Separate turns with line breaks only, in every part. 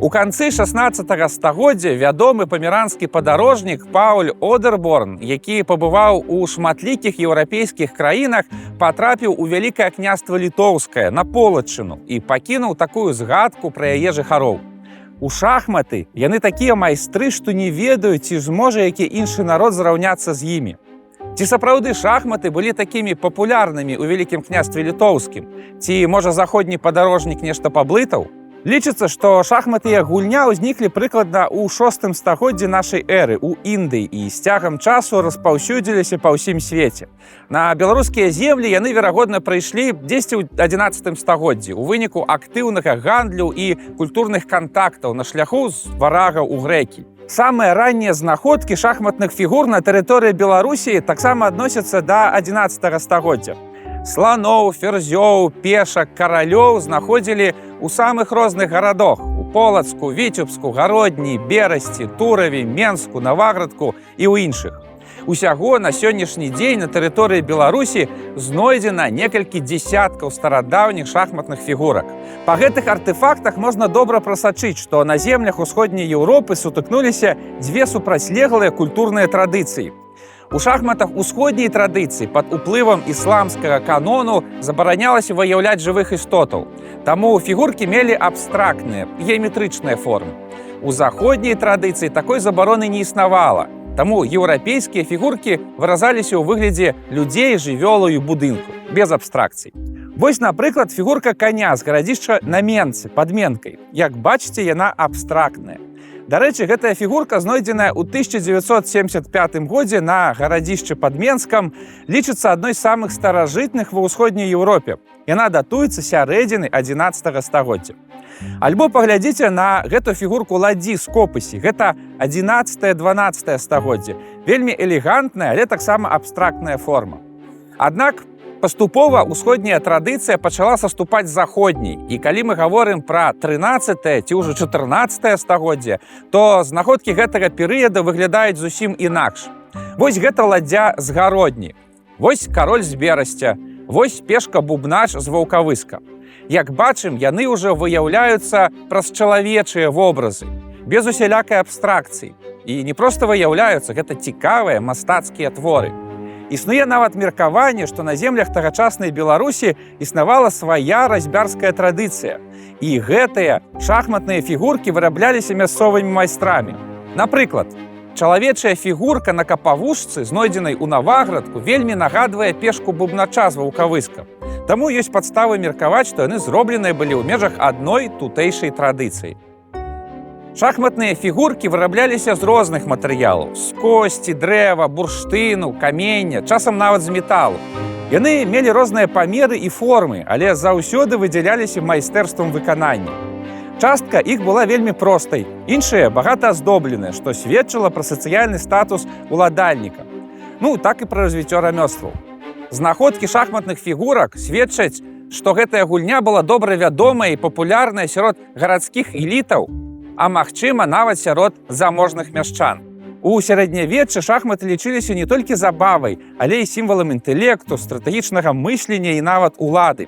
У канцы 16 стагоддзя вядомы памеранскі падарожнік Пауль Одерборн, які пабываў у шматлікіх еўрапейскіх краінах, патрапіў у Вялікае княства Літоўскае на Полачыну і пакінуў такую згадку пра яе жыхароў. У шахматы яны такія майстры, што не ведаюць, ці зможа які іншы народ зраўняцца з імі. Ці сапраўды шахматы былі такімі папулярнымі ў Вялікім княстве Літоўскім? Ці, можа, заходні падарожнік нешта паблытаў? Лічыцца, што шахматы як гульня ўзніклі прыкладна ў 6 стагоддзі нашай эры ў Індыі і з цягам часу распаўсюдзіліся па ўсім свеце. На беларускія землі яны, верагодна, прыйшлі дзесьці ў 11 стагоддзі у выніку актыўнага гандлю і культурных кантактаў на шляху з варагаў у грэкі. Самыя раннія знаходкі шахматных фігур на тэрыторыі Беларусі таксама адносяцца да 11 стагоддзя. Сланоў, ферзёў, пешак, каралёў знаходзілі ў самых розных гарадах: у Полацку, Віцебску, Гародні, Берасці, Тураве, Менску, Наваградку і ў іншых. Усяго на сённяшні дзень на тэрыторыі Беларусі знойдзена некалькі дзесяткаў старадаўніх шахматных фігурак. Па гэтых артэфактах можна добра прасачыць, што на землях усходняй Еўропы сутыкнуліся дзве супрацьлеглыя культурныя традыцыі. У шахматах усходняй традыцыі пад уплывам ісламскага канону забаранялася выяўляць жывых істотаў. Таму фігуркі мелі абстрактныя, геаметрычныя формы. У заходняй традыцыі такой забароны не існавала. Таму еўрапейскія фігуркі выразаліся ў выглядзе людзей, жывёлаў і будынку, без абстракцый. Вось, напрыклад, фігурка каня з гарадзішча на Менцы пад Менкай. Як бачыце, яна абстрактная. Дарэчы, гэтая фігурка, знойдзеная ў 1975 годзе на гарадзішчы пад Менскам, лічыцца адной з самых старажытных ва ўсходняй Еўропе. Яна датуецца сярэдзіны 11 стагоддзя. Альбо паглядзіце на гэту фігурку ладдзі з копасі. Гэта 11-12 стагоддзе. Вельмі элегантная, але таксама абстрактная форма. Аднак, паступова усходняя традыцыя пачала саступаць заходняй. І калі мы гаворым пра 13 ці ўжо 14 стагоддзе, то знаходкі гэтага перыяда выглядаюць зусім інакш. Вось гэта ладдзя з Гародні. Вось кароль з Берасця. Вось пешка-бубнач з Ваўкавыска. Як бачым, яны ўжо выяўляюцца праз чалавечыя вобразы, без усялякай абстракцыі. І не проста выяўляюцца, гэта цікавыя мастацкія творы. Існуе нават меркаванне, што на землях тагачаснай Беларусі існавала свая разьбярская традыцыя. І гэтыя шахматныя фігуркі вырабляліся мясцовымі майстрамі. Напрыклад, чалавечая фігурка на капавушцы, знойдзенай у Наваградку, вельмі нагадвае пешку-бубнача з Ваўкавыска. Таму ёсць падставы меркаваць, што яны зробленыя былі ў межах адной тутэйшай традыцыі. Шахматныя фігуркі вырабляліся з розных матэрыялаў: з косці, дрэва, бурштыну, камення, часам нават з металу. Яны мелі розныя памеры і формы, але заўсёды выдзяляліся майстэрствам выканання. Частка іх была вельмі простай, іншыя багата аздобленыя, што сведчыла пра сацыяльны статус уладальніка. Так і пра развіццё рамёстваў. Знаходкі шахматных фігурак сведчаць, што гэтая гульня была добра вядомая і папулярная сярод гарадскіх элітаў, а магчыма, нават сярод заможных мяшчан. У сярэднявеччы шахматы лічыліся не толькі забавай, але і сімвалам інтэлекту, стратэгічнага мыслення і нават улады.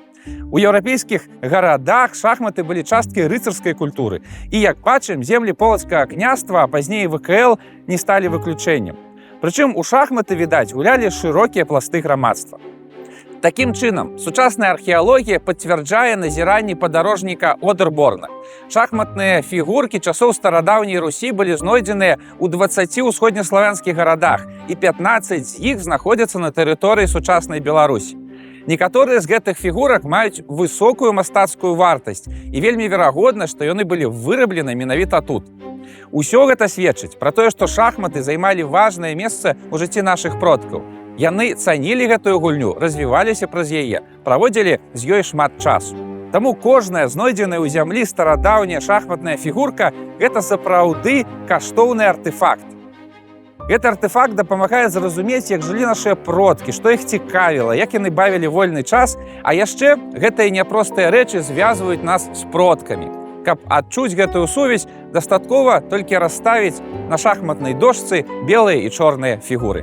У еўрапейскіх гарадах шахматы былі часткай рыцарскай культуры. І, як бачым, землі полацкага княства, а пазней ВКЛ не сталі выключэннем. Прычым у шахматы, відаць, гулялі шырокія пласты грамадства. Такім чынам, сучасная археалогія пацвярджае назіранні падарожніка Одерборна. Шахматныя фігуркі часоў старадаўняй Русі былі знойдзеныя ў 20 усходнеславянскіх гарадах, і 15 з іх знаходзяцца на тэрыторыі сучаснай Беларусі. Некаторыя з гэтых фігурак маюць высокую мастацкую вартасць, і вельмі верагодна, што яны былі выраблены менавіта тут. Усё гэта сведчыць пра тое, што шахматы займалі важнае месца ў жыцці нашых продкаў. Яны цанілі гэтую гульню, развіваліся праз яе, праводзілі з ёй шмат часу. Таму кожная знойдзеная ў зямлі старадаўняя шахматная фігурка – гэта сапраўды каштоўны артэфакт. Гэты артэфакт дапамагае зразумець, як жылі нашыя продкі, што іх цікавіла, як яны бавілі вольны час, а яшчэ гэтыя няпростыя рэчы звязваюць нас з продкамі. Каб адчуць гэтую сувязь, дастаткова толькі расставіць на шахматнай дошцы белыя і чорныя фігуры.